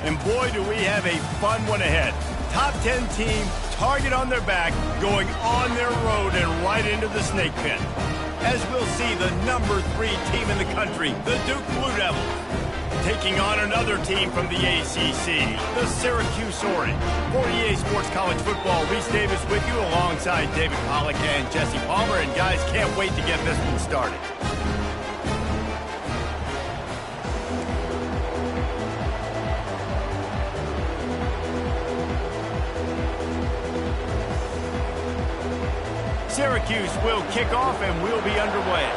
And boy, do we have a fun one ahead. Top 10 team, target on their back, going on their road and right into the snake pit. As we'll see, the number 3 team in the country, the Duke Blue Devils, taking on another team from the ACC, the Syracuse Orange. For EA Sports College Football, Reese Davis with you alongside David Pollack and Jesse Palmer. And guys, can't wait to get this one started. Syracuse will kick off and we'll be underway.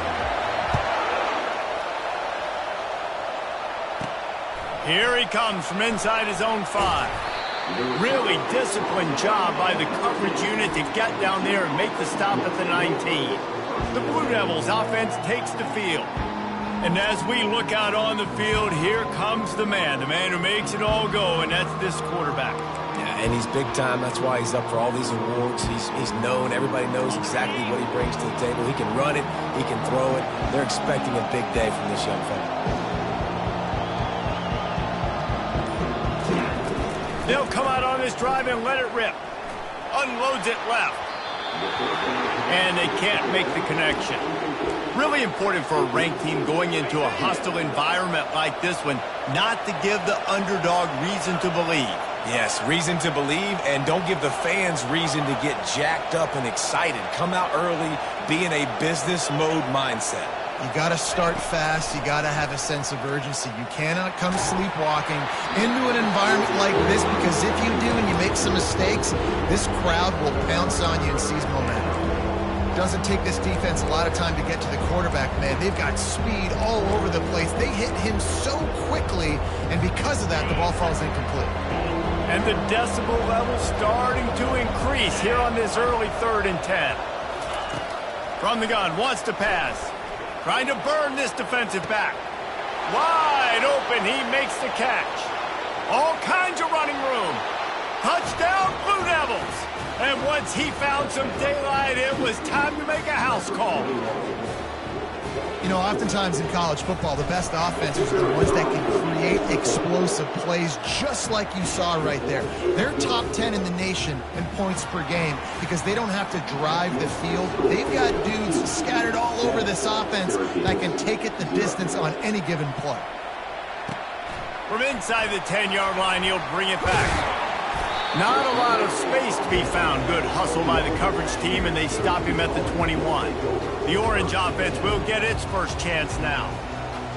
Here he comes from inside his own 5. Really disciplined job by the coverage unit to get down there and make the stop at the 19. The Blue Devils offense takes the field. And as we look out on the field, here comes the man who makes it all go, and that's this quarterback. Yeah, and he's big time. That's why he's up for all these awards. He's known. Everybody knows exactly what he brings to the table. He can run it. He can throw it. They're expecting a big day from this young fella. They'll come out on this drive and let it rip. Unloads it left. And they can't make the connection. Really important for a ranked team going into a hostile environment like this one, not to give the underdog reason to believe. Yes, reason to believe, and don't give the fans reason to get jacked up and excited. Come out early, be in a business mode mindset. You got to start fast. You got to have a sense of urgency. You cannot come sleepwalking into an environment like this, because if you do and you make some mistakes, this crowd will pounce on you and seize momentum. Doesn't take this defense a lot of time to get to the quarterback, man. They've got speed all over the place. They hit him so quickly, and because of that, the ball falls incomplete. And the decibel level starting to increase here on this early 3rd and 10. From the gun, wants to pass. Trying to burn this defensive back. Wide open, he makes the catch. All kinds of running room. Touchdown, Blue Devils. And once he found some daylight, it was time to make a house call. You know, oftentimes in college football, the best offenses are the ones that can create explosive plays, just like you saw right there. They're top 10 in the nation in points per game because they don't have to drive the field. They've got dudes scattered all over this offense that can take it the distance on any given play. From inside the 10-yard line, he'll bring it back. Not a lot of space to be found. Good hustle by the coverage team, and they stop him at the 21. The Orange offense will get its first chance now.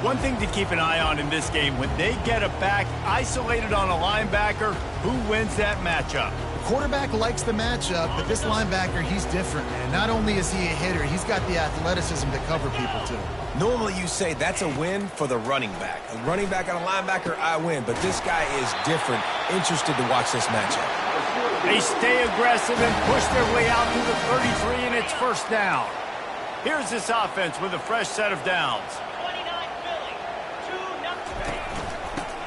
One thing to keep an eye on in this game, when they get a back isolated on a linebacker, who wins that matchup? The quarterback likes the matchup, but this linebacker, he's different, man. Not only is he a hitter, he's got the athleticism to cover people, too. Normally you say that's a win for the running back. A running back on a linebacker, I win. But this guy is different. Interested to watch this matchup. They stay aggressive and push their way out to the 33, and it's first down. Here's this offense with a fresh set of downs.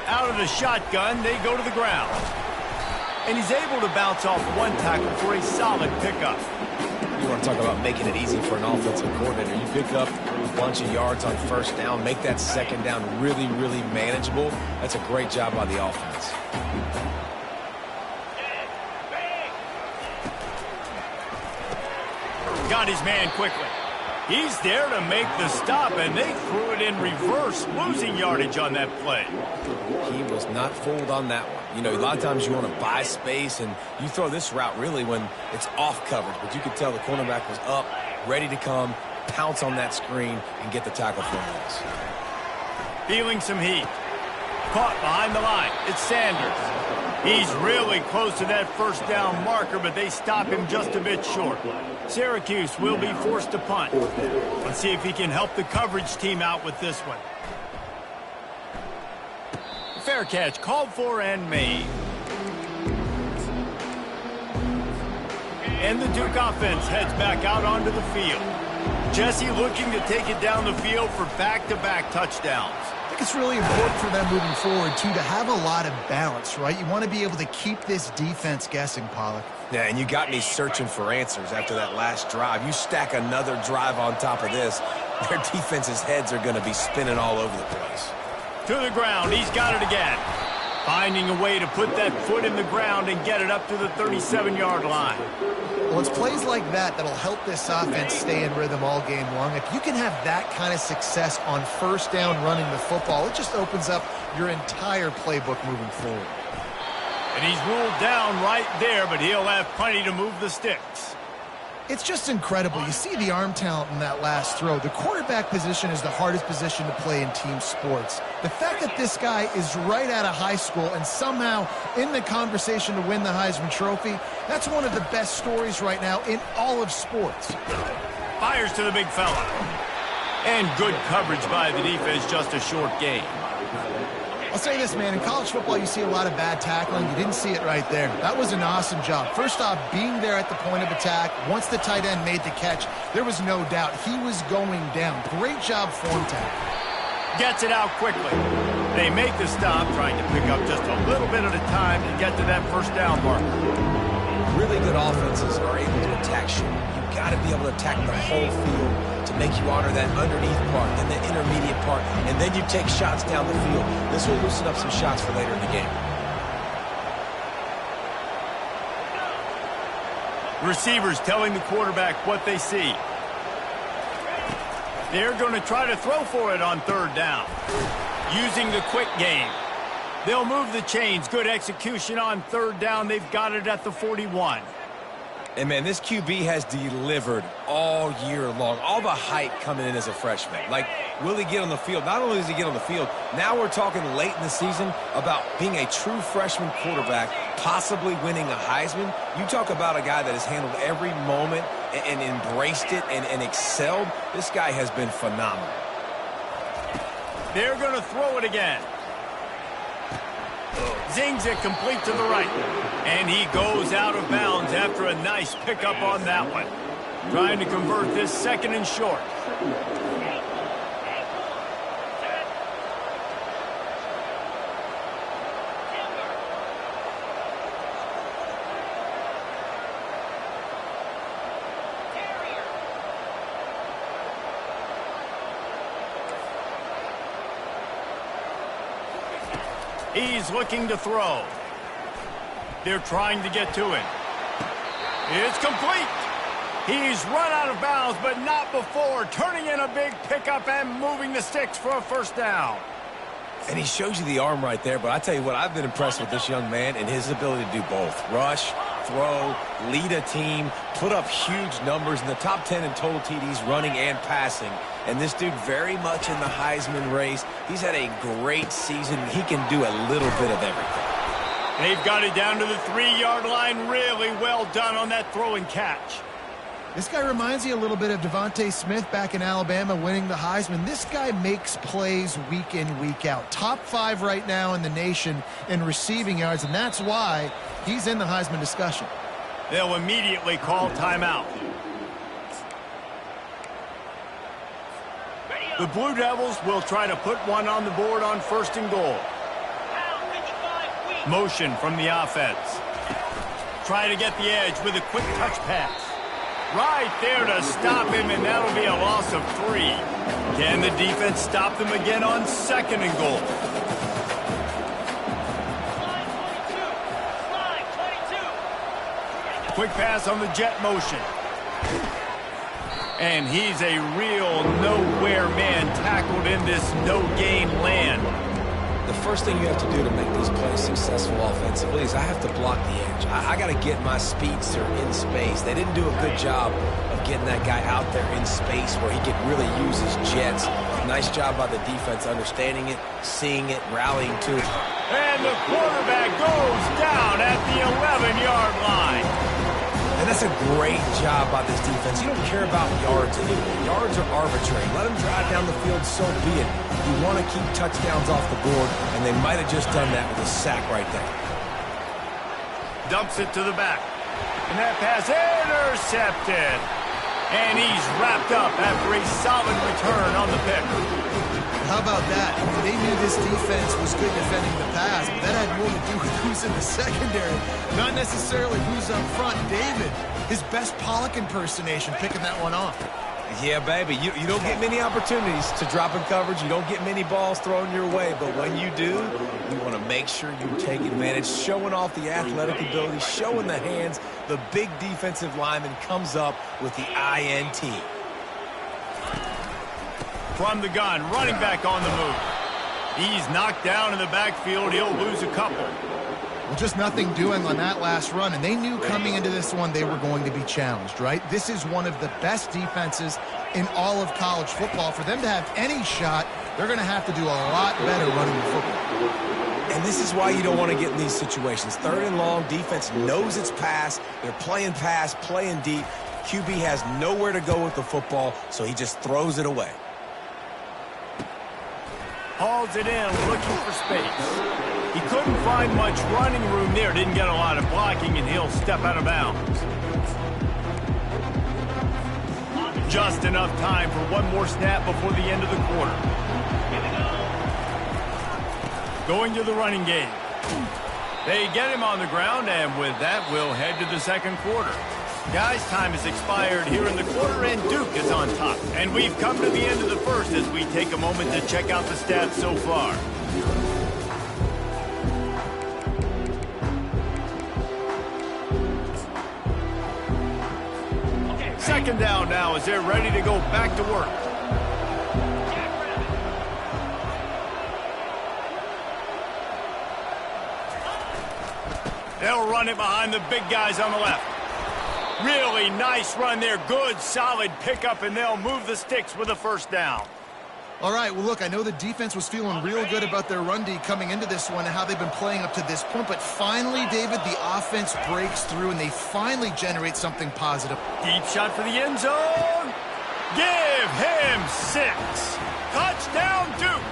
Out of the shotgun, they go to the ground. And he's able to bounce off one tackle for a solid pickup. You want to talk about making it easy for an offensive coordinator. You pick up a bunch of yards on first down, make that second down really, really manageable. That's a great job by the offense. Got his man quickly. He's there to make the stop, and they threw it in reverse, losing yardage on that play. He was not fooled on that one. You know, a lot of times you want to buy space, and you throw this route really when it's off coverage. But you could tell the cornerback was up, ready to come, pounce on that screen, and get the tackle for a loss. Feeling some heat. Caught behind the line. It's Sanders. He's really close to that first down marker, but they stop him just a bit short. Syracuse will be forced to punt. Let's see if he can help the coverage team out with this one. Fair catch, called for and made. And the Duke offense heads back out onto the field. Jesse looking to take it down the field for back-to-back touchdowns. I think it's really important for them moving forward, too, to have a lot of balance, right? You want to be able to keep this defense guessing, Pollack. Yeah, and you got me searching for answers after that last drive. You stack another drive on top of this, their defense's heads are going to be spinning all over the place. To the ground, he's got it again. Finding a way to put that foot in the ground and get it up to the 37-yard line. Well, it's plays like that that'll help this offense stay in rhythm all game long. If you can have that kind of success on first down running the football, it just opens up your entire playbook moving forward. And he's ruled down right there, but he'll have plenty to move the sticks. It's just incredible. You see the arm talent in that last throw. The quarterback position is the hardest position to play in team sports. The fact that this guy is right out of high school and somehow in the conversation to win the Heisman Trophy, that's one of the best stories right now in all of sports. Fires to the big fella. And good coverage by the defense, just a short gain. I'll say this, man, in college football you see a lot of bad tackling. You didn't see it right there. That was an awesome job. First off, being there at the point of attack. Once the tight end made the catch, there was no doubt he was going down. Great job form tackle. Gets it out quickly. They make the stop, trying to pick up just a little bit at a time to get to that first down marker. Really good offenses are able to attack short. You've got to be able to attack the whole field to make you honor that underneath part, then the intermediate part, and then you take shots down the field. This will loosen up some shots for later in the game. Receivers telling the quarterback what they see. They're going to try to throw for it on third down. Using the quick game. They'll move the chains. Good execution on third down. They've got it at the 41. And, man, this QB has delivered all year long. All the hype coming in as a freshman. Like, will he get on the field? Not only does he get on the field, now we're talking late in the season about being a true freshman quarterback, possibly winning a Heisman. You talk about a guy that has handled every moment and embraced it and excelled. This guy has been phenomenal. They're going to throw it again. Zings it complete to the right. And he goes out of bounds after a nice pickup on that one. Trying to convert this second and short. He's looking to throw. They're trying to get to it. It's complete. He's run out of bounds, but not before turning in a big pickup and moving the sticks for a first down. And he shows you the arm right there, but I tell you what, I've been impressed with this young man and his ability to do both. Rush, throw, lead a team, put up huge numbers in the top 10 in total TDs running and passing. And this dude very much in the Heisman race. He's had a great season. He can do a little bit of everything. They've got it down to the 3-yard line. Really well done on that throw and catch. This guy reminds you a little bit of Devontae Smith back in Alabama winning the Heisman. This guy makes plays week in, week out. Top 5 right now in the nation in receiving yards, and that's why he's in the Heisman discussion. They'll immediately call timeout. The Blue Devils will try to put one on the board on first and goal. Motion from the offense. Try to get the edge with a quick touch pass. Right there to stop him, and that'll be a loss of 3. Can the defense stop them again on second and goal? Quick pass on the jet motion. And he's a real nowhere man tackled in this no-gain land. The first thing you have to do to make these plays successful offensively is I have to block the edge. I got to get my speedster in space. They didn't do a good job of getting that guy out there in space where he could really use his jets. Nice job by the defense understanding it, seeing it, rallying to it. And the quarterback goes down at the 11-yard line. And that's a great job by this defense. You don't care about yards anymore. Yards are arbitrary. Let them drive down the field, so be it. You want to keep touchdowns off the board, and they might have just done that with a sack right there. Dumps it to the back. And that pass intercepted. And he's wrapped up after a solid return on the pick. How about that? They knew this defense was good defending the pass, but that had more to do with who's in the secondary, not necessarily who's up front. David, his best Pollock impersonation, picking that one off. Yeah, baby, you don't get many opportunities to drop in coverage. You don't get many balls thrown your way, but when you do, you want to make sure you take advantage, showing off the athletic ability, showing the hands. The big defensive lineman comes up with the INT. From the gun, running back on the move. He's knocked down in the backfield. He'll lose a couple. Well, just nothing doing on that last run, and they knew coming into this one they were going to be challenged, right? This is one of the best defenses in all of college football. For them to have any shot, they're going to have to do a lot better running the football. And this is why you don't want to get in these situations. 3rd and long, defense knows it's pass. They're playing pass, playing deep. QB has nowhere to go with the football, so he just throws it away. Hauls it in, looking for space. He couldn't find much running room there. Didn't get a lot of blocking, and he'll step out of bounds. Just enough time for one more snap before the end of the quarter. Going to the running game. They get him on the ground, and with that, we'll head to the second quarter. Guys, time has expired here in the quarter, and Duke is on top. And we've come to the end of the first as we take a moment to check out the stats so far. Second down now as they're ready to go back to work. They'll run it behind the big guys on the left. Really nice run there. Good, solid pickup, and they'll move the sticks with a first down. All right, well, look, I know the defense was feeling real good about their run D coming into this one and how they've been playing up to this point, but finally, David, the offense breaks through, and they finally generate something positive. Deep shot for the end zone. Give him 6. Touchdown, Duke.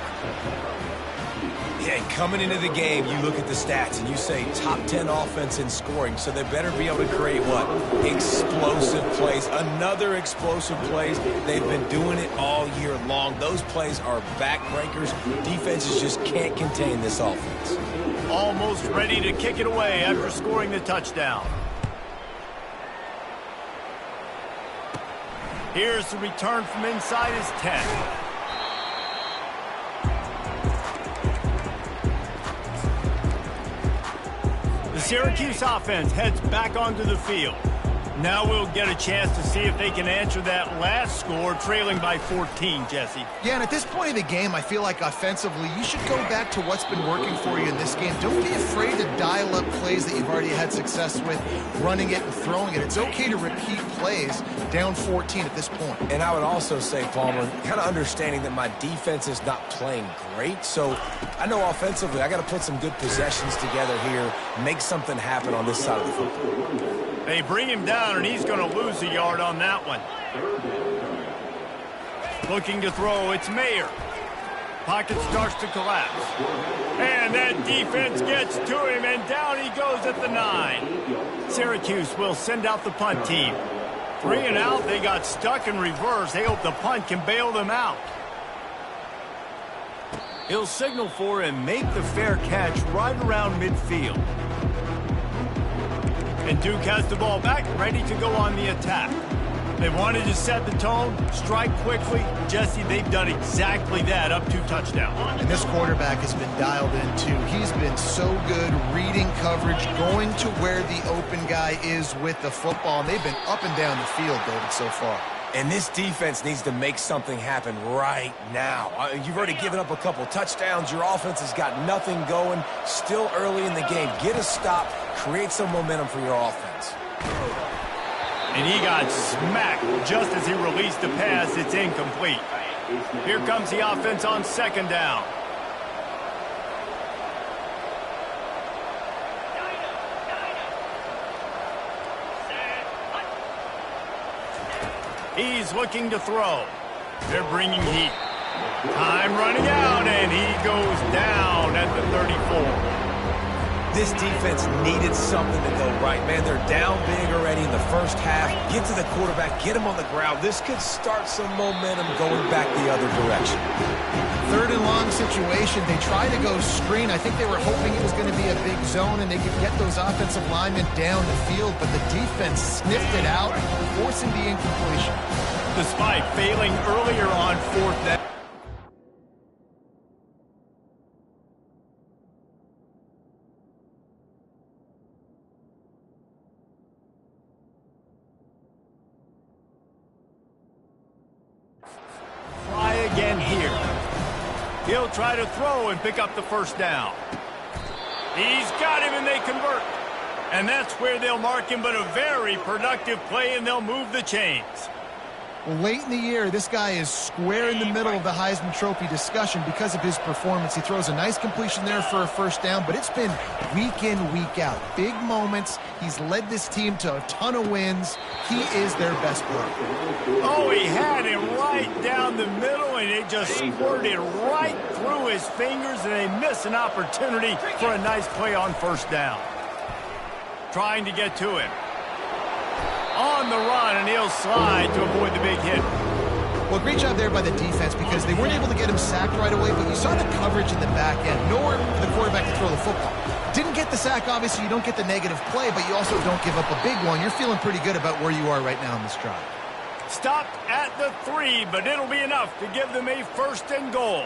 Yeah, coming into the game, you look at the stats and you say top 10 offense in scoring, so they better be able to create what? Explosive plays. Another explosive plays. They've been doing it all year long. Those plays are backbreakers. Defenses just can't contain this offense. Almost ready to kick it away after scoring the touchdown. Here's the return from inside his 10. The Syracuse offense heads back onto the field. Now we'll get a chance to see if they can answer that last score, trailing by 14, Jesse. Yeah, and at this point of the game, I feel like offensively, you should go back to what's been working for you in this game. Don't be afraid to dial up plays that you've already had success with, running it and throwing it. It's okay to repeat plays down 14 at this point. And I would also say, Palmer, kind of understanding that my defense is not playing great, so I know offensively I got to put some good possessions together here, make something happen on this side of the football. They bring him down, and he's going to lose a yard on that one. Looking to throw, it's Mayer. Pocket starts to collapse. And that defense gets to him, and down he goes at the 9. Syracuse will send out the punt team. 3 and out, they got stuck in reverse. They hope the punt can bail them out. He'll signal for and make the fair catch right around midfield. And Duke has the ball back, ready to go on the attack. They wanted to set the tone, strike quickly. Jesse, they've done exactly that, up 2 touchdowns. And this quarterback has been dialed in, too. He's been so good reading coverage, going to where the open guy is with the football. And they've been up and down the field, David, so far. And this defense needs to make something happen right now. You've already given up a couple touchdowns. Your offense has got nothing going. Still early in the game. Get a stop. Create some momentum for your offense. And he got smacked just as he released the pass. It's incomplete. Here comes the offense on second down. He's looking to throw. They're bringing heat. Time running out, and he goes down at the 34. This defense needed something to go right, man. They're down big already in the first half. Get to the quarterback, get him on the ground. This could start some momentum going back the other direction. 3rd and long situation. They try to go screen. I think they were hoping it was going to be a big zone and they could get those offensive linemen down the field, but the defense sniffed it out, forcing the incompletion. Despite failing earlier on 4th down. Try again here. He'll try to throw and pick up the first down. He's got him and they convert. And that's where they'll mark him, but a very productive play, and they'll move the chains. Well, late in the year, this guy is square in the middle of the Heisman Trophy discussion because of his performance. He throws a nice completion there for a first down, but it's been week in, week out. Big moments. He's led this team to a ton of wins. He is their best player. Oh, he had him right down the middle, and it just squirted right through his fingers, and they miss an opportunity for a nice play on first down. Trying to get to him. On the run, and he'll slide to avoid the big hit. Well, great job there by the defense because they weren't able to get him sacked right away, but you saw the coverage in the back end. Nowhere for the quarterback to throw the football. Didn't get the sack, obviously. You don't get the negative play, but you also don't give up a big one. You're feeling pretty good about where you are right now in this drive. Stopped at the 3, but it'll be enough to give them a 1st and goal.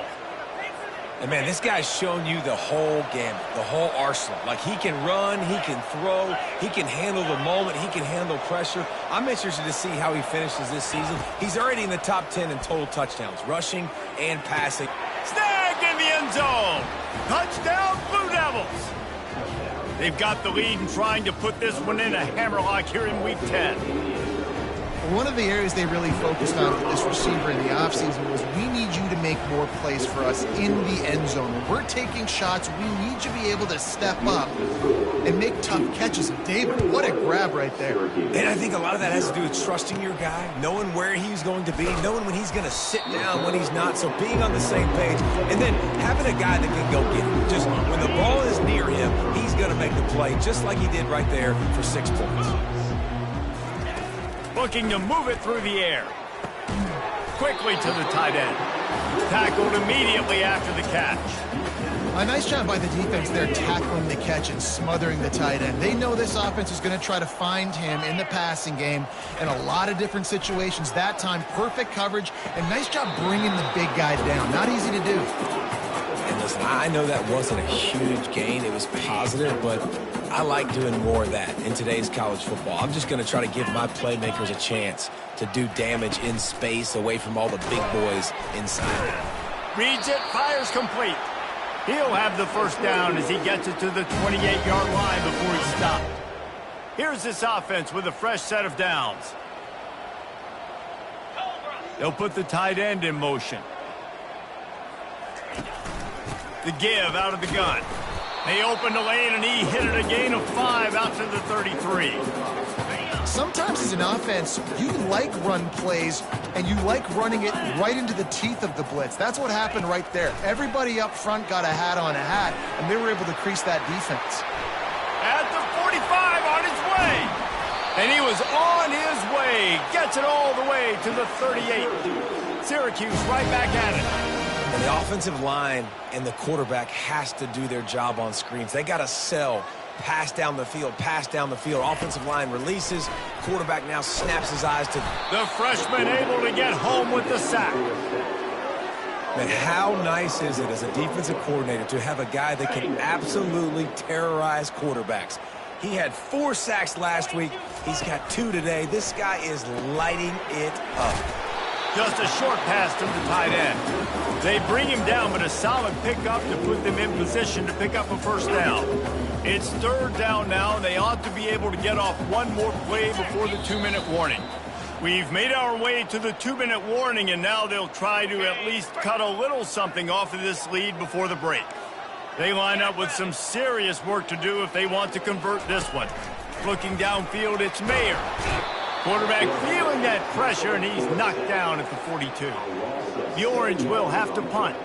And, man, this guy's shown you the whole gamut, the whole arsenal. Like, he can run, he can throw, he can handle the moment, he can handle pressure. I'm interested to see how he finishes this season. He's already in the top 10 in total touchdowns, rushing and passing. Snag in the end zone. Touchdown, Blue Devils. They've got the lead and trying to put this one in a hammerlock here in Week 10. One of the areas they really focused on with this receiver in the offseason was we need you to make more plays for us in the end zone. When we're taking shots, we need you to be able to step up and make tough catches. And David, what a grab right there. And I think a lot of that has to do with trusting your guy, knowing where he's going to be, knowing when he's going to sit down, when he's not. So being on the same page, and then having a guy that can go get it. Just when the ball is near him, he's going to make the play, just like he did right there for 6 points. Looking to move it through the air. Quickly to the tight end. Tackled immediately after the catch. A nice job by the defense there tackling the catch and smothering the tight end. They know this offense is going to try to find him in the passing game in a lot of different situations. That time, perfect coverage, and nice job bringing the big guy down. Not easy to do. And listen, I know that wasn't a huge gain. It was positive, but I like doing more of that in today's college football. I'm just going to try to give my playmakers a chance to do damage in space away from all the big boys inside. Reads it, fires complete. He'll have the first down as he gets it to the 28-yard line before he's stopped. Here's this offense with a fresh set of downs. They'll put the tight end in motion. The give out of the gun. They opened the lane, and he hit it a gain of 5 out to the 33. Sometimes as an offense, you like run plays, and you like running it right into the teeth of the blitz. That's what happened right there. Everybody up front got a hat on a hat, and they were able to crease that defense. At the 45, on his way. And he was on his way. Gets it all the way to the 38. Syracuse right back at it. And the offensive line and the quarterback has to do their job on screens. They got to sell, pass down the field, pass down the field. Offensive line releases. Quarterback now snaps his eyes to the freshman able to get home with the sack. Man, how nice is it as a defensive coordinator to have a guy that can absolutely terrorize quarterbacks? He had 4 sacks last week. He's got 2 today. This guy is lighting it up. Just a short pass to the tight end. They bring him down, but a solid pickup to put them in position to pick up a first down. It's 3rd down now, and they ought to be able to get off one more play before the 2-minute warning. We've made our way to the 2-minute warning, and now they'll try to at least cut a little something off of this lead before the break. They line up with some serious work to do if they want to convert this one. Looking downfield, it's Mayer. Quarterback feeling that pressure, and he's knocked down at the 42. The Orange will have to punt.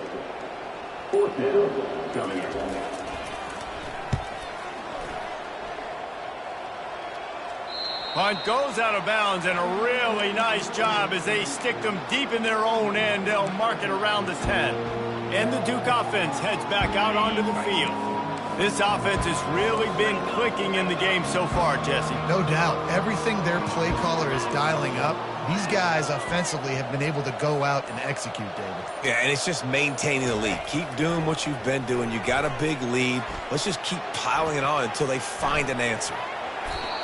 Punt goes out of bounds, and a really nice job as they stick them deep in their own end. They'll mark it around the 10. And the Duke offense heads back out onto the field. This offense has really been clicking in the game so far, Jesse. No doubt. Everything their play caller is dialing up, these guys offensively have been able to go out and execute, David. Yeah, and it's just maintaining the lead. Keep doing what you've been doing. You got a big lead. Let's just keep piling it on until they find an answer.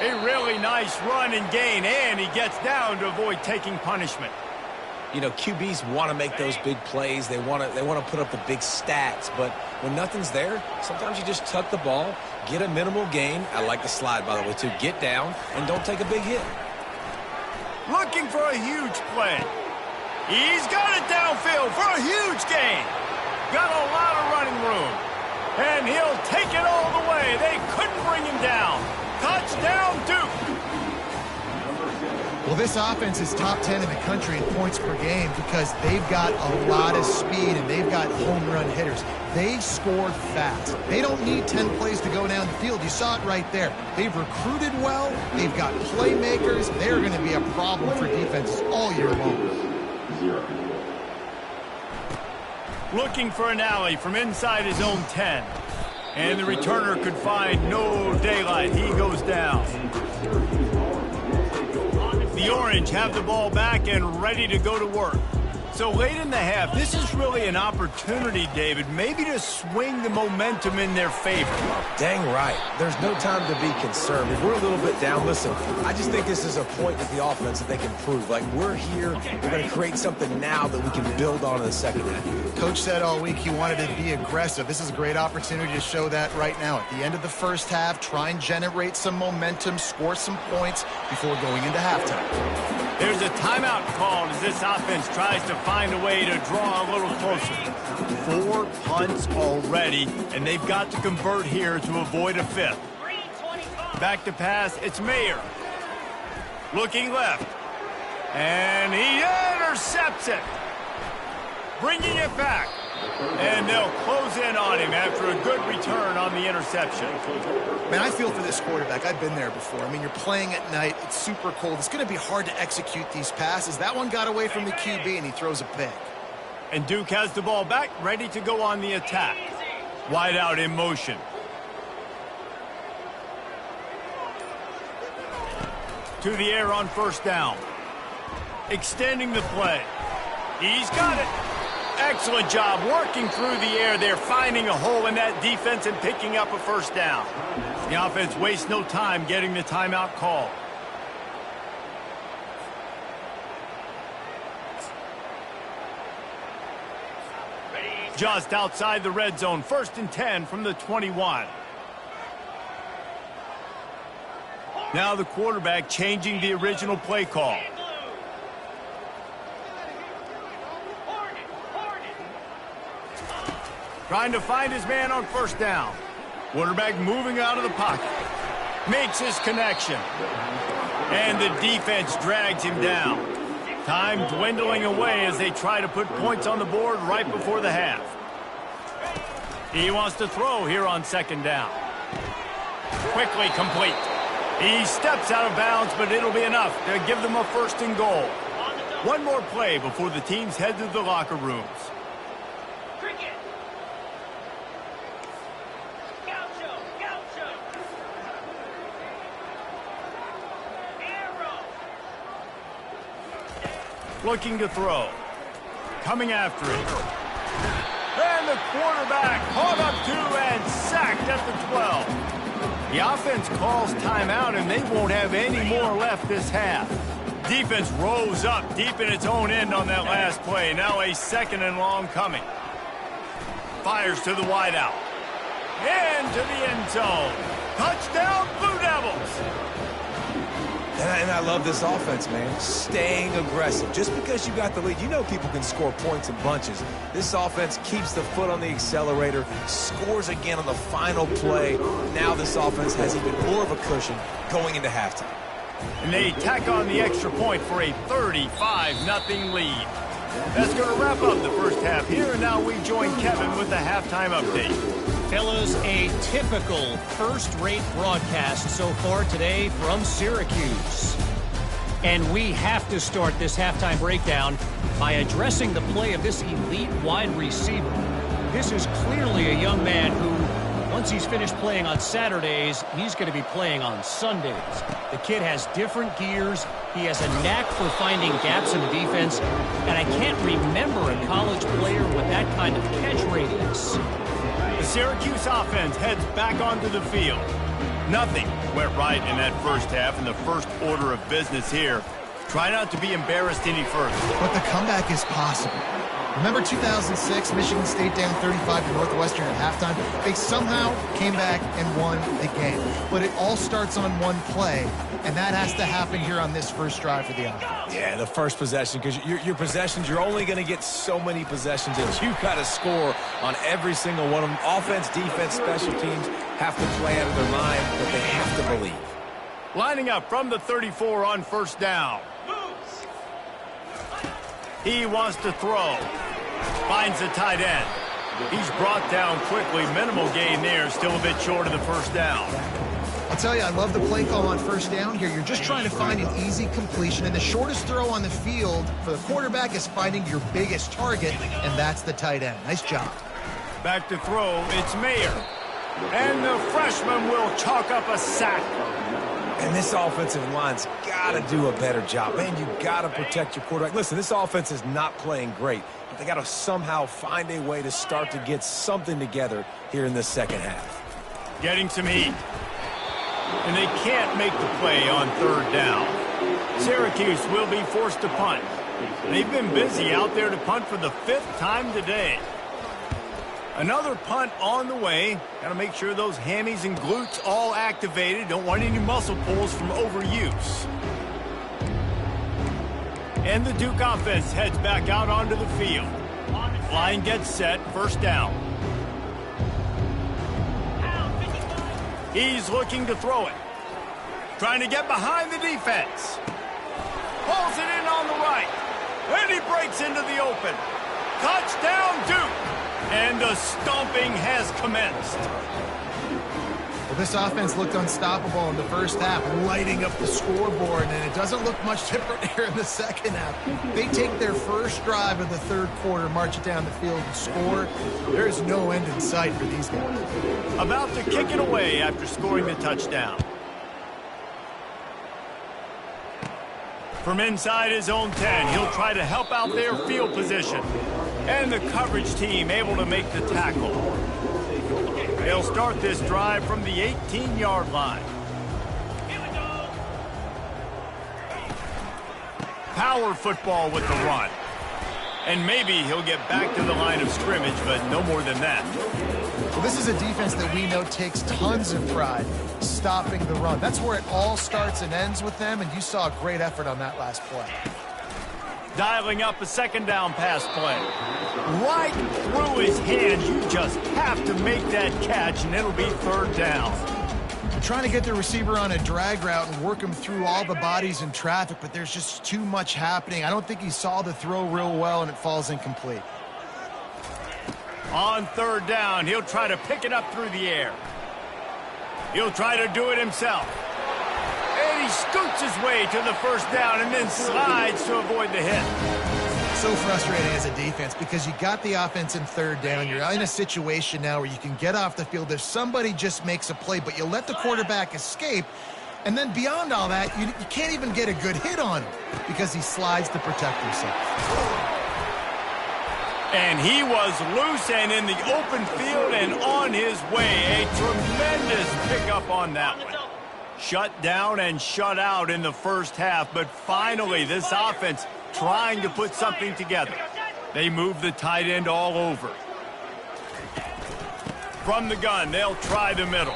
A really nice run and gain, and he gets down to avoid taking punishment. You know, QBs want to make those big plays. They want to put up the big stats. But when nothing's there, sometimes you just tuck the ball, get a minimal gain. I like the slide, by the way, too. Get down and don't take a big hit. Looking for a huge play. He's got it downfield for a huge gain. Got a lot of running room. And he'll take it all the way. They couldn't bring him down. Touchdown, Duke. Well, this offense is top 10 in the country in points per game because they've got a lot of speed and they've got home run hitters. They score fast. They don't need 10 plays to go down the field. You saw it right there. They've recruited well. They've got playmakers. They're going to be a problem for defenses all year long. Looking for an alley from inside his own 10. And the returner could find no daylight. He goes down. The Orange have the ball back and ready to go to work. So late in the half, this is really an opportunity, David, maybe to swing the momentum in their favor. Dang right. There's no time to be concerned. If we're a little bit down, listen, I just think this is a point with the offense that they can prove. Like, we're here, we're going to create something now that we can build on in the second half. Coach said all week he wanted to be aggressive. This is a great opportunity to show that right now. At the end of the first half, try and generate some momentum, score some points before going into halftime. There's a timeout called as this offense tries to find a way to draw a little closer. 4 punts already, and they've got to convert here to avoid a fifth. Back to pass, it's Mayer. Looking left. And he intercepts it. Bringing it back. And they'll close in on him after a good return on the interception. Man, I feel for this quarterback. I've been there before. I mean, you're playing at night. It's super cold. It's going to be hard to execute these passes. That one got away from the QB, and he throws a pick. And Duke has the ball back, ready to go on the attack. Wide out in motion. To the air on first down. Extending the play. He's got it. Excellent job working through the air there, finding a hole in that defense and picking up a first down. The offense wastes no time getting the timeout call. Just outside the red zone, 1st and 10 from the 21. Now the quarterback changing the original play call. Trying to find his man on first down. Quarterback moving out of the pocket. Makes his connection. And the defense drags him down. Time dwindling away as they try to put points on the board right before the half. He wants to throw here on 2nd down. Quickly complete. He steps out of bounds, but it'll be enough to give them a 1st and goal. One more play before the teams head to the locker rooms. Looking to throw. Coming after it. And the quarterback caught up to and sacked at the 12. The offense calls timeout, and they won't have any more left this half. Defense rose up deep in its own end on that last play. Now a 2nd and long coming. Fires to the wideout. Into the end zone. Touchdown, Blue Devils. And I love this offense, man. Staying aggressive. Just because you got the lead, you know people can score points in bunches. This offense keeps the foot on the accelerator, scores again on the final play. Now this offense has even more of a cushion going into halftime. And they tack on the extra point for a 35-0 lead. That's going to wrap up the first half here, and now we join Kevin with the halftime update. Fellas, a typical first-rate broadcast so far today from Syracuse. And we have to start this halftime breakdown by addressing the play of this elite wide receiver. This is clearly a young man who Once he's finished playing on Saturdays, he's going to be playing on Sundays. The kid has different gears. He has a knack for finding gaps in the defense, and I can't remember a college player with that kind of catch radius. The Syracuse offense heads back onto the field. Nothing went right in that first half, and the first order of business here. Try not to be embarrassed any further. But the comeback is possible. Remember 2006, Michigan State down 35 to Northwestern at halftime? They somehow came back and won the game. But it all starts on one play, and that has to happen here on this first drive for the offense. Yeah, the first possession, because your possessions, you're only going to get so many possessions, and you got to score on every single one of them. Offense, defense, special teams have to play out of their mind, but they have to believe. Lining up from the 34 on first down. He wants to throw. Finds the tight end. He's brought down quickly. Minimal gain there. Still a bit short of the first down. I'll tell you, I love the play call on first down here. You're just trying to find an easy completion, and the shortest throw on the field for the quarterback is finding your biggest target, and that's the tight end. Nice job. Back to throw. It's Mayer. And the freshman will chalk up a sack. And this offensive line's got to do a better job. Man, you got to protect your quarterback. Listen, this offense is not playing great, but they got to somehow find a way to start to get something together here in this second half. Getting some heat. And they can't make the play on third down. Syracuse will be forced to punt. They've been busy out there to punt for the 5th time today. Another punt on the way. Got to make sure those hammies and glutes all activated. Don't want any muscle pulls from overuse. And the Duke offense heads back out onto the field. Line gets set. First down. He's looking to throw it. Trying to get behind the defense. Pulls it in on the right. And he breaks into the open. Touchdown, Duke. And the stomping has commenced. Well, this offense looked unstoppable in the first half, lighting up the scoreboard, and it doesn't look much different here in the second half. They take their first drive of the third quarter, march it down the field, and score. There's no end in sight for these guys. About to kick it away after scoring the touchdown. From inside his own 10, he'll try to help out their field position. And the coverage team able to make the tackle. They'll start this drive from the 18-yard line. Power football with the run. And maybe he'll get back to the line of scrimmage, but no more than that. Well, this is a defense that we know takes tons of pride stopping the run. That's where it all starts and ends with them, and you saw a great effort on that last play. Dialing up a second down pass play. Right through his hands. You just have to make that catch, and it'll be third down. They're trying to get the receiver on a drag route and work him through all the bodies in traffic, but there's just too much happening. I don't think he saw the throw real well, and it falls incomplete. On third down, he'll try to pick it up through the air. He'll try to do it himself. And he scoots his way to the first down and then slides to avoid the hit. So frustrating as a defense because you got the offense in third down. You're in a situation now where you can get off the field if somebody just makes a play, but you let the quarterback escape. And then beyond all that, you can't even get a good hit on him because he slides to protect himself. And he was loose and in the open field and on his way. A tremendous pickup on that one. Shut down and shut out in the first half, but finally this offense trying to put something together. They move the tight end all over. From the gun, they'll try the middle.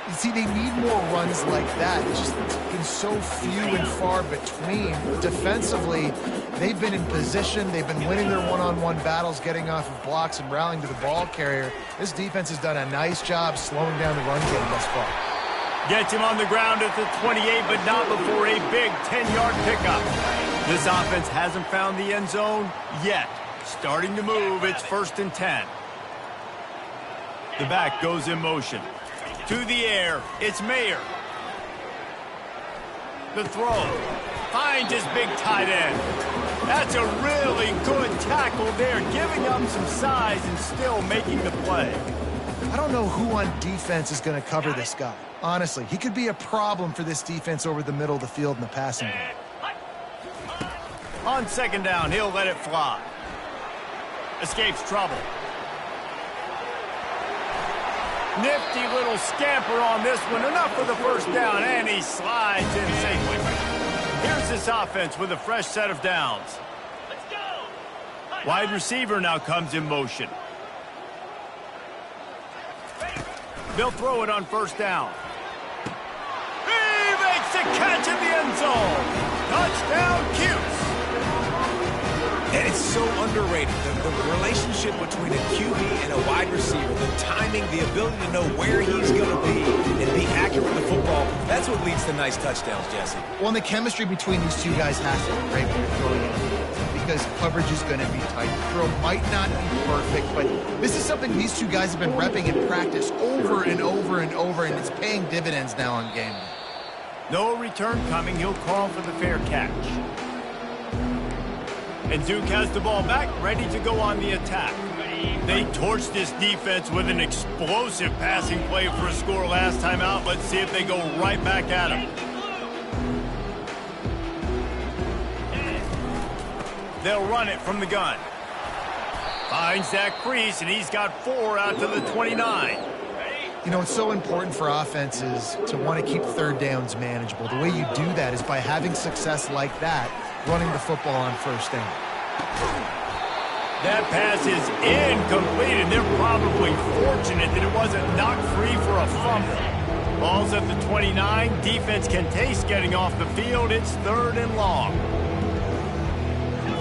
You see, they need more runs like that. It's just been so few and far between. Defensively, they've been in position. They've been winning their one-on-one battles, getting off of blocks and rallying to the ball carrier. This defense has done a nice job slowing down the run game thus far. Gets him on the ground at the 28, but not before a big 10-yard pickup. This offense hasn't found the end zone yet. Starting to move, it's 1st and 10. The back goes in motion. To the air, it's Mayer. The throw. Finds his big tight end. That's a really good tackle there, giving up some size and still making the play. I don't know who on defense is going to cover this guy. Honestly, he could be a problem for this defense over the middle of the field in the passing game. On second down, he'll let it fly. Escapes trouble. Nifty little scamper on this one. Enough for the first down, and he slides in safely. Here's this offense with a fresh set of downs. Wide receiver now comes in motion. They'll throw it on first down. He makes the catch in the end zone. Touchdown, Cuse. And it's so underrated. The relationship between a QB and a wide receiver, the timing, the ability to know where he's going to be and be accurate with the football, that's what leads to nice touchdowns, Jesse. Well, and the chemistry between these two guys has to be great when you're throwing it, because coverage is going to be tight. The throw might not be perfect, but this is something these two guys have been repping in practice over and over and over, and it's paying dividends now on game day. No return coming. He'll call for the fair catch. And Duke has the ball back, ready to go on the attack. They torched this defense with an explosive passing play for a score last time out. Let's see if they go right back at him. They'll run it from the gun. Finds that crease, and he's got 4 out to the 29. You know, it's so important for offenses to want to keep third downs manageable. The way you do that is by having success like that, running the football on first down. That pass is incomplete, and they're probably fortunate that it wasn't knocked free for a fumble. Ball's at the 29. Defense can taste getting off the field. It's 3rd and long.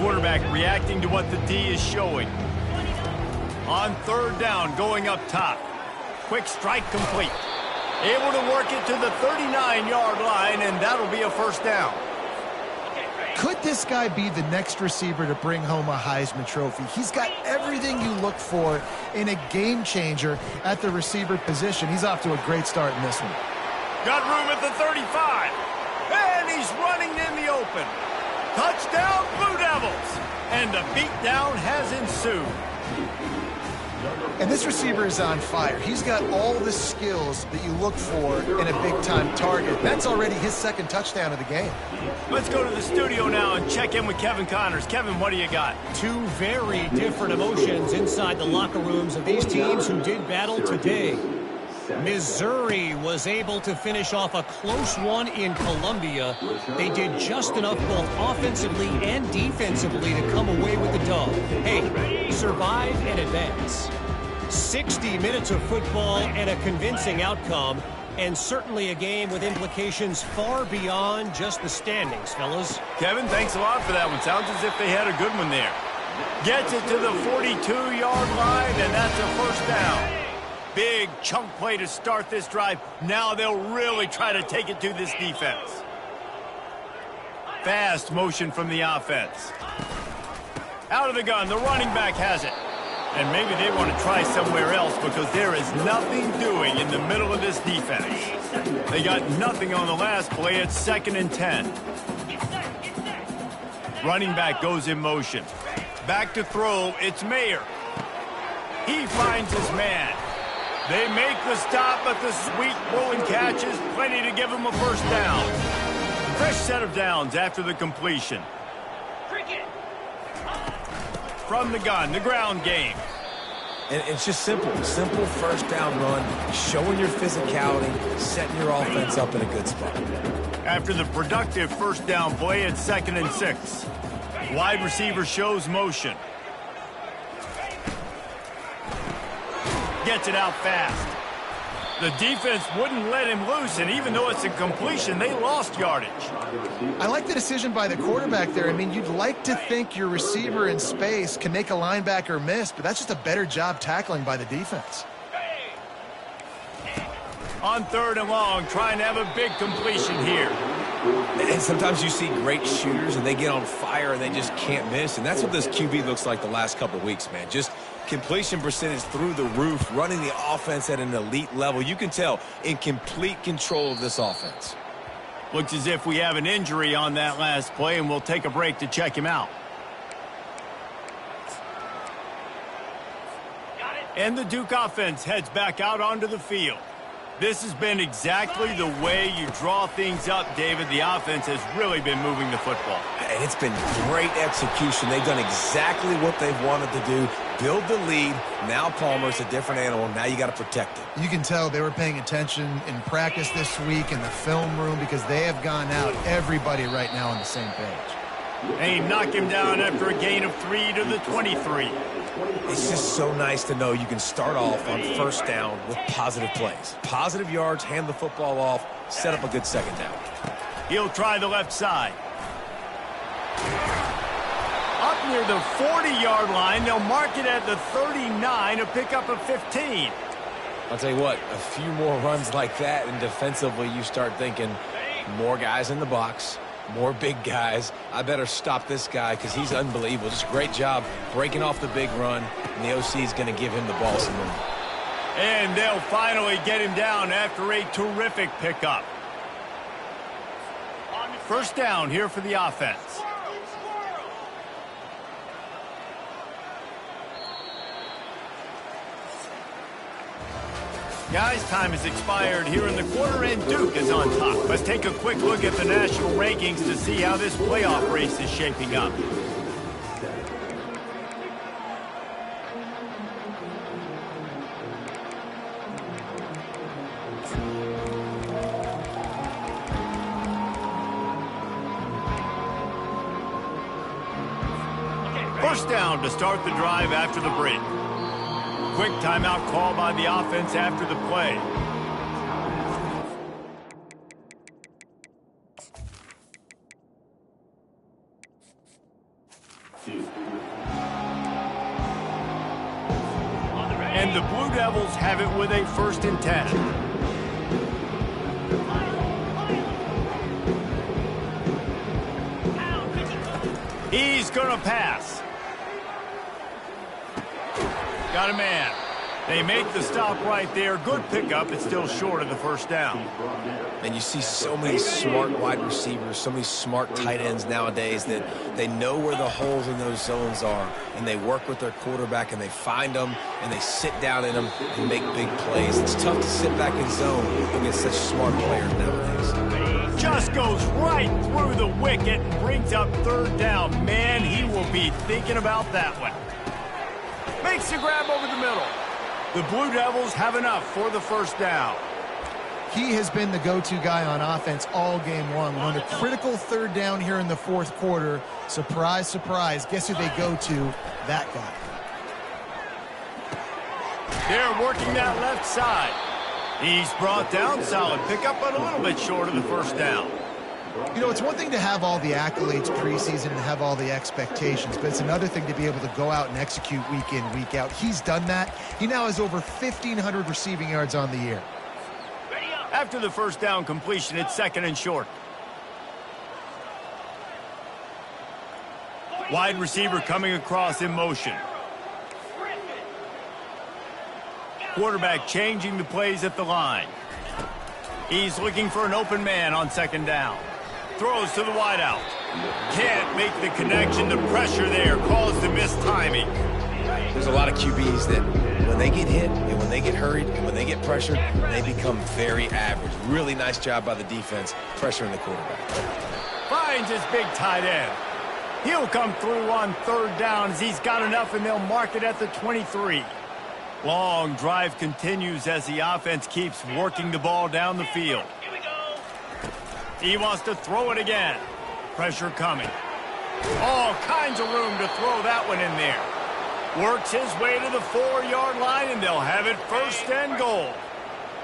Quarterback reacting to what the D is showing. On 3rd down, going up top. Quick strike complete. Able to work it to the 39-yard line, and that'll be a first down. Could this guy be the next receiver to bring home a Heisman Trophy? He's got everything you look for in a game changer at the receiver position. He's off to a great start in this one. Got room at the 35. And he's running in the open. Touchdown, Blue Devils. And the beatdown has ensued. And this receiver is on fire. He's got all the skills that you look for in a big-time target. That's already his 2nd touchdown of the game. Let's go to the studio now and check in with Kevin Connors. Kevin, what do you got? 2 very different emotions inside the locker rooms of these teams who did battle today. Missouri was able to finish off a close one in Columbia. They did just enough both offensively and defensively to come away with the dub. Hey, survive and advance. 60 minutes of football and a convincing outcome, and certainly a game with implications far beyond just the standings, fellas. Kevin, thanks a lot for that one. Sounds as if they had a good one there. Gets it to the 42-yard line, and that's a first down. Big chunk play to start this drive. Now they'll really try to take it to this defense. Fast motion from the offense. Out of the gun, the running back has it. And maybe they want to try somewhere else because there is nothing doing in the middle of this defense. They got nothing on the last play. It's 2nd and 10. Running back goes in motion. Back to throw. It's Mayer. He finds his man. They make the stop, but the sweet rolling catch is plenty to give him a first down. Fresh set of downs after the completion. From the gun, the ground game. And it's just simple first down run, showing your physicality, setting your offense up in a good spot. After the productive first down play, it's 2nd and 6. Wide receiver shows motion. Gets it out fast. The defense wouldn't let him loose, and even though it's a completion, they lost yardage. I like the decision by the quarterback there. I mean, you'd like to think your receiver in space can make a linebacker miss, but that's just a better job tackling by the defense. On 3rd and long, trying to have a big completion here. And sometimes you see great shooters, and they get on fire, and they just can't miss. And that's what this QB looks like the last couple of weeks, man. Just completion percentage through the roof, running the offense at an elite level. You can tell in complete control of this offense. Looks as if we have an injury on that last play, and we'll take a break to check him out. Got it. And the Duke offense heads back out onto the field. This has been exactly the way you draw things up, David. The offense has really been moving the football. And it's been great execution. They've done exactly what they've wanted to do. Build the lead. Now Palmer's a different animal. Now you got to protect it. You can tell they were paying attention in practice this week in the film room because they have gone out, everybody right now on the same page. They knock him down after a gain of 3 to the 23. It's just so nice to know you can start off on first down with positive plays. Positive yards, hand the football off, set up a good second down. He'll try the left side. Up near the 40-yard line, they'll mark it at the 39, a pickup of 15. I'll tell you what, a few more runs like that, and defensively you start thinking more guys in the box, more big guys. I better stop this guy because he's unbelievable. Just a great job breaking off the big run, and the OC is going to give him the ball some room. And they'll finally get him down after a terrific pickup. First down here for the offense. Guys, time has expired here in the quarter, and Duke is on top. Let's take a quick look at the national rankings to see how this playoff race is shaping up. First down to start the drive after the break. Quick timeout call by the offense after the play. And the Blue Devils have it with a 1st and 10. He's going to pass. Got a man. They make the stop right there. Good pickup. It's still short of the first down. And you see so many smart wide receivers, so many smart tight ends nowadays that they know where the holes in those zones are, and they work with their quarterback, and they find them, and they sit down in them and make big plays. It's tough to sit back in zone against such smart players nowadays. Just goes right through the wicket and brings up 3rd down. Man, he will be thinking about that one. Makes the grab over the middle. The Blue Devils have enough for the first down. He has been the go-to guy on offense all game long. On a critical 3rd down here in the 4th quarter. Surprise, surprise. Guess who they go to? That guy. They're working that left side. He's brought down. Solid pickup, but a little bit short of the first down. You know, it's one thing to have all the accolades preseason and have all the expectations, but it's another thing to be able to go out and execute week in, week out. He's done that. He now has over 1,500 receiving yards on the year. After the first down completion, it's 2nd and short. Wide receiver coming across in motion. Quarterback changing the plays at the line. He's looking for an open man on 2nd down. Throws to the wideout. Can't make the connection. The pressure there caused the missed timing. There's a lot of QBs that when they get hit and when they get hurried and when they get pressured, they become very average. Really nice job by the defense pressuring the quarterback. Finds his big tight end. He'll come through on 3rd down as he's got enough, and they'll mark it at the 23. Long drive continues as the offense keeps working the ball down the field. He wants to throw it again. Pressure coming. All kinds of room to throw that one in there. Works his way to the 4-yard line, and they'll have it 1st and goal.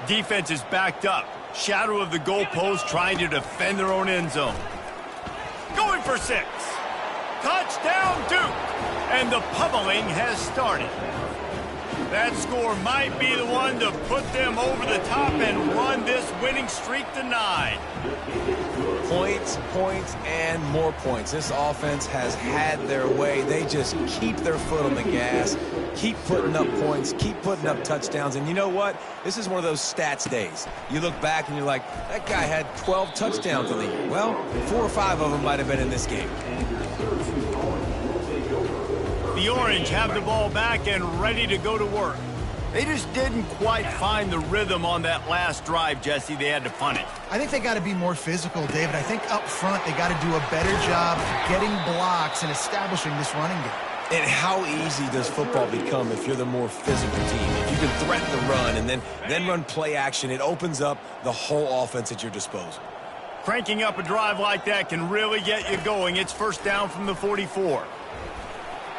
Defense is backed up. Shadow of the goalpost trying to defend their own end zone. Going for 6. Touchdown, Duke. And the pummeling has started. That score might be the one to put them over the top and run this winning streak to 9. Points, points, and more points. This offense has had their way. They just keep their foot on the gas, keep putting up points, keep putting up touchdowns. And you know what? This is one of those stats days. You look back and you're like, that guy had 12 touchdowns in the year. Well, 4 or 5 of them might have been in this game. The Orange have the ball back and ready to go to work. They just didn't quite find the rhythm on that last drive, Jesse. They had to punt it. I think they got to be more physical, David. I think up front they got to do a better job getting blocks and establishing this running game. And how easy does football become if you're the more physical team? If you can threaten the run and then run play action, it opens up the whole offense at your disposal. Cranking up a drive like that can really get you going. It's first down from the 44.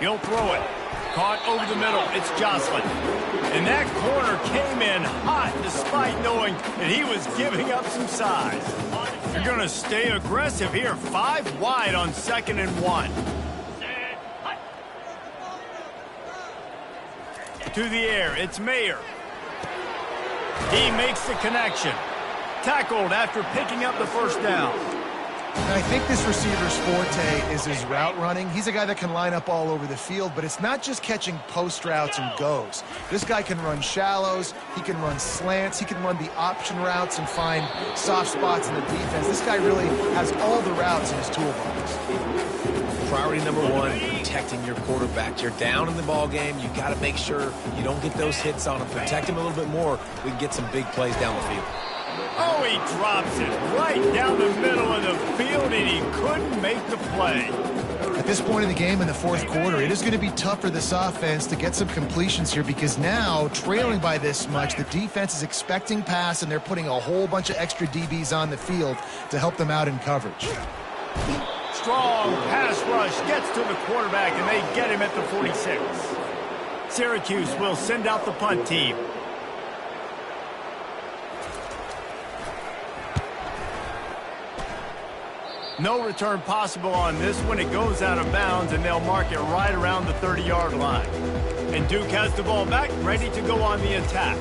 He'll throw it. Caught over the middle. It's Jocelyn. And that corner came in hot despite knowing that he was giving up some size. You're going to stay aggressive here. 5 wide on 2nd and 1. To the air. It's Mayer. He makes the connection. Tackled after picking up the first down. And I think this receiver's forte is his route running. He's a guy that can line up all over the field, but it's not just catching post routes and goes. This guy can run shallows, he can run slants, he can run the option routes and find soft spots in the defense. This guy really has all the routes in his toolbox. Priority number 1, protecting your quarterback. You're down in the ball game. You got to make sure you don't get those hits on him. Protect him a little bit more. We can get some big plays down the field. Oh, he drops it right down the middle of the field, and he couldn't make the play. At this point in the game in the 4th quarter, it is going to be tough for this offense to get some completions here because now, trailing by this much, the defense is expecting pass, and they're putting a whole bunch of extra DBs on the field to help them out in coverage. Strong pass rush gets to the quarterback, and they get him at the 46. Syracuse will send out the punt team. No return possible on this one. It goes out of bounds, and they'll mark it right around the 30-yard line. And Duke has the ball back, ready to go on the attack.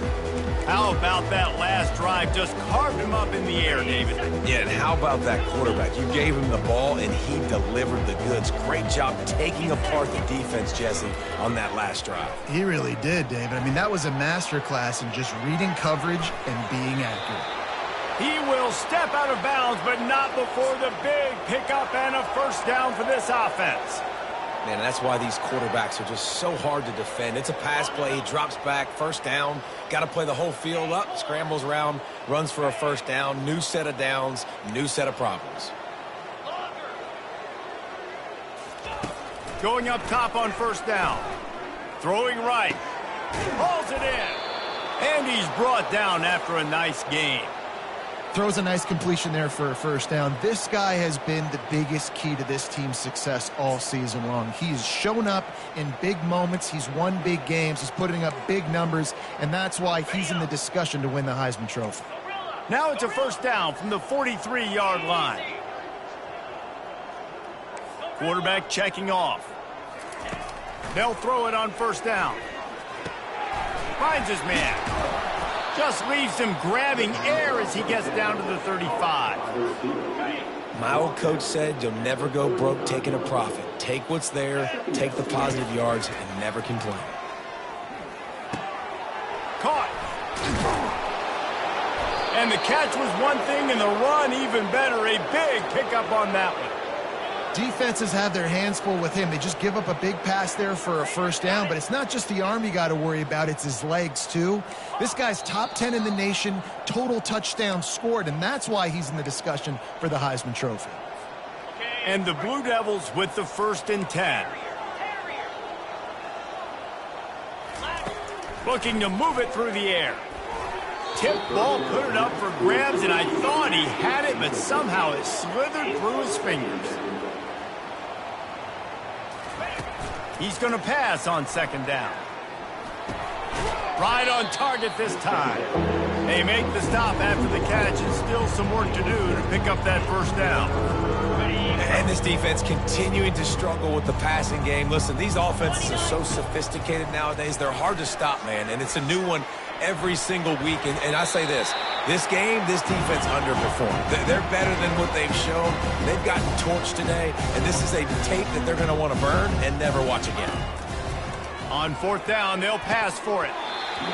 How about that last drive? Just carved him up in the air, David. Yeah, and how about that quarterback? You gave him the ball, and he delivered the goods. Great job taking apart the defense, Jesse, on that last drive. He really did, David. I mean, that was a masterclass in just reading coverage and being accurate. He will step out of bounds, but not before the big pickup and a first down for this offense. Man, that's why these quarterbacks are just so hard to defend. It's a pass play. He drops back, first down. Got to play the whole field up, scrambles around, runs for a first down. New set of downs, new set of problems. Going up top on first down. Throwing right. Hauls it in. And he's brought down after a nice game. Throws a nice completion there for a first down. This guy has been the biggest key to this team's success all season long. He's shown up in big moments. He's won big games. He's putting up big numbers, and that's why he's in the discussion to win the Heisman Trophy. Now it's a first down from the 43-yard line. Quarterback checking off. They'll throw it on first down. Finds his man. Just leaves him grabbing air as he gets down to the 35. My old coach said you'll never go broke taking a profit. Take what's there, take the positive yards, and never complain. Caught. And the catch was one thing, and the run even better. A big pickup on that one. Defenses have their hands full with him. They just give up a big pass there for a first down, but it's not just the arm you got to worry about, it's his legs too. This guy's top 10 in the nation, total touchdowns scored, and that's why he's in the discussion for the Heisman Trophy. And the Blue Devils with the 1st and 10. Looking to move it through the air. Tip ball, put it up for grabs, and I thought he had it, but somehow it slithered through his fingers. He's going to pass on 2nd down. Right on target this time. They make the stop after the catch, and still some work to do to pick up that first down. And this defense continuing to struggle with the passing game. Listen, these offenses are so sophisticated nowadays. They're hard to stop, man, and it's a new one every single week. And I say this game, this defense underperformed. They're better than what they've shown. They've gotten torched today, and this is a tape that they're going to want to burn and never watch again. On 4th down, they'll pass for it.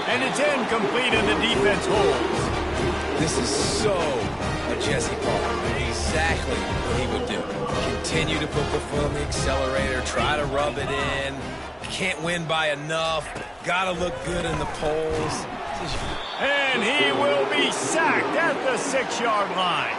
And it's incomplete, and the defense holds. This is so a Jesse Parker. Exactly what he would do. Continue to put the foot on the accelerator, try to rub it in, Can't win by enough. Got to look good in the polls. And he will be sacked at the 6-yard line.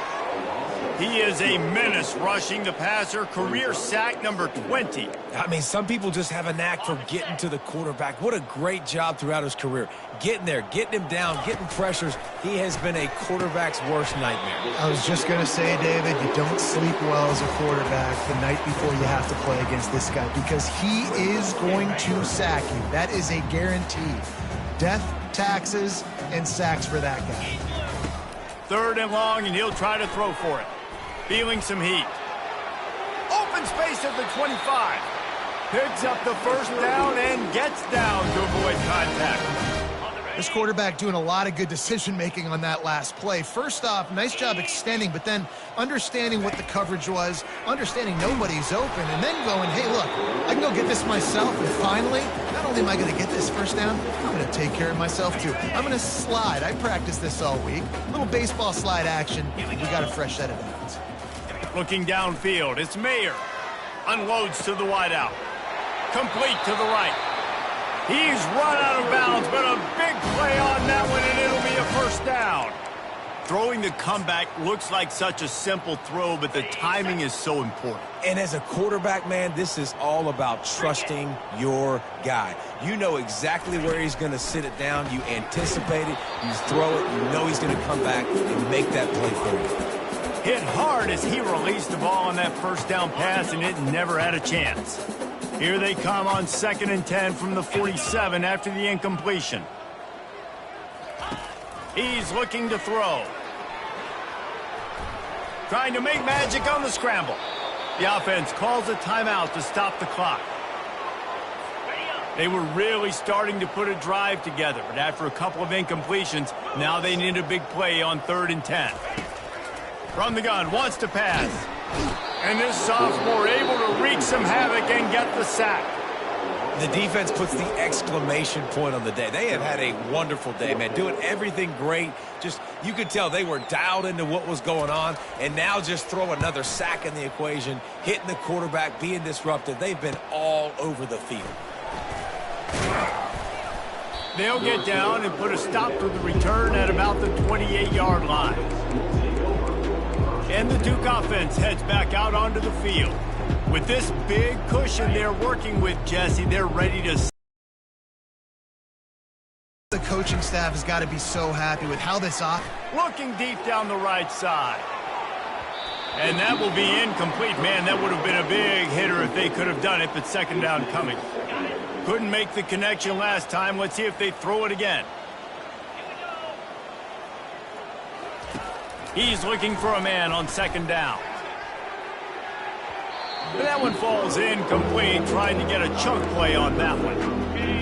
He is a menace rushing the passer, career sack number 20. I mean, some people just have a knack for getting to the quarterback. What a great job throughout his career. Getting there, getting him down, getting pressures. He has been a quarterback's worst nightmare. I was just going to say, David, you don't sleep well as a quarterback the night before you have to play against this guy because he is going to sack you. That is a guarantee. Death, taxes, and sacks for that guy. 3rd and long, and he'll try to throw for it. Feeling some heat. Open space at the 25. Picks up the first down and gets down to avoid contact. This quarterback doing a lot of good decision-making on that last play. First off, nice job extending, but then understanding what the coverage was, understanding nobody's open, and then going, hey, look, I can go get this myself, and finally, not only am I going to get this first down, I'm going to take care of myself, too. I'm going to slide. I practiced this all week. Little baseball slide action. We got a fresh set of downs. Looking downfield, it's Mayer. Unloads to the wideout. Complete to the right. He's run out of bounds, but a big play on that one, and it'll be a first down. Throwing the comeback looks like such a simple throw, but the timing is so important. And as a quarterback, man, this is all about trusting your guy. You know exactly where he's going to sit it down. You anticipate it. You throw it. You know he's going to come back and make that play for you. Hit hard as he released the ball on that first down pass, and it never had a chance. Here they come on 2nd and 10 from the 47 after the incompletion. He's looking to throw. Trying to make magic on the scramble. The offense calls a timeout to stop the clock. They were really starting to put a drive together, but after a couple of incompletions, now they need a big play on 3rd and 10. From the gun, wants to pass. And this sophomore able to wreak some havoc and get the sack. The defense puts the exclamation point on the day. They have had a wonderful day, man. Doing everything great. Just, you could tell they were dialed into what was going on. And now just throw another sack in the equation. Hitting the quarterback, being disruptive. They've been all over the field. They'll get down and put a stop to the return at about the 28-yard line. And the Duke offense heads back out onto the field. With this big cushion they're working with, Jesse, they're ready to... The coaching staff has got to be so happy with how this off. Looking deep down the right side. And that will be incomplete. Man, that would have been a big hitter if they could have done it, but 2nd down coming. Couldn't make the connection last time. Let's see if they throw it again. He's looking for a man on 2nd down. But that one falls incomplete, trying to get a chunk play on that one.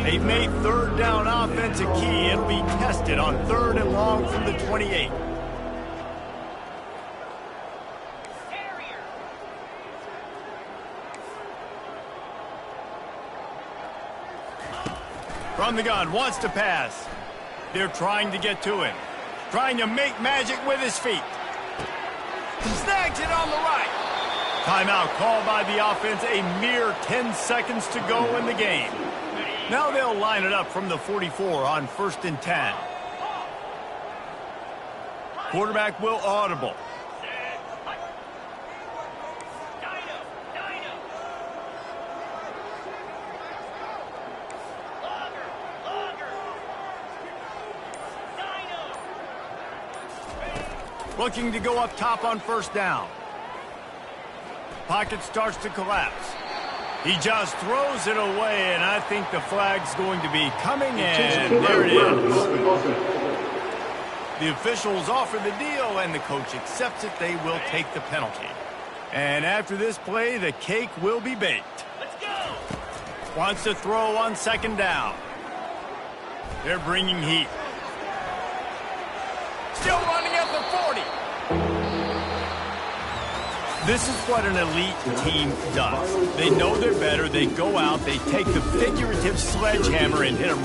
They've made 3rd down offense a key. It'll be tested on 3rd and long from the 28. From the gun, wants to pass. They're trying to get to him. Trying to make magic with his feet. Snags it on the right. Timeout called by the offense. A mere 10 seconds to go in the game. Now they'll line it up from the 44 on 1st and 10. Quarterback will audible. Looking to go up top on 1st down. Pocket starts to collapse. He just throws it away, and I think the flag's going to be coming in. There it is. The officials offer the deal, and the coach accepts it. They will take the penalty. And after this play, the cake will be baked. Let's go. Wants to throw on 2nd down. They're bringing heat. Still running at the 40. This is what an elite team does. They know they're better. They go out. They take the figurative sledgehammer and hit them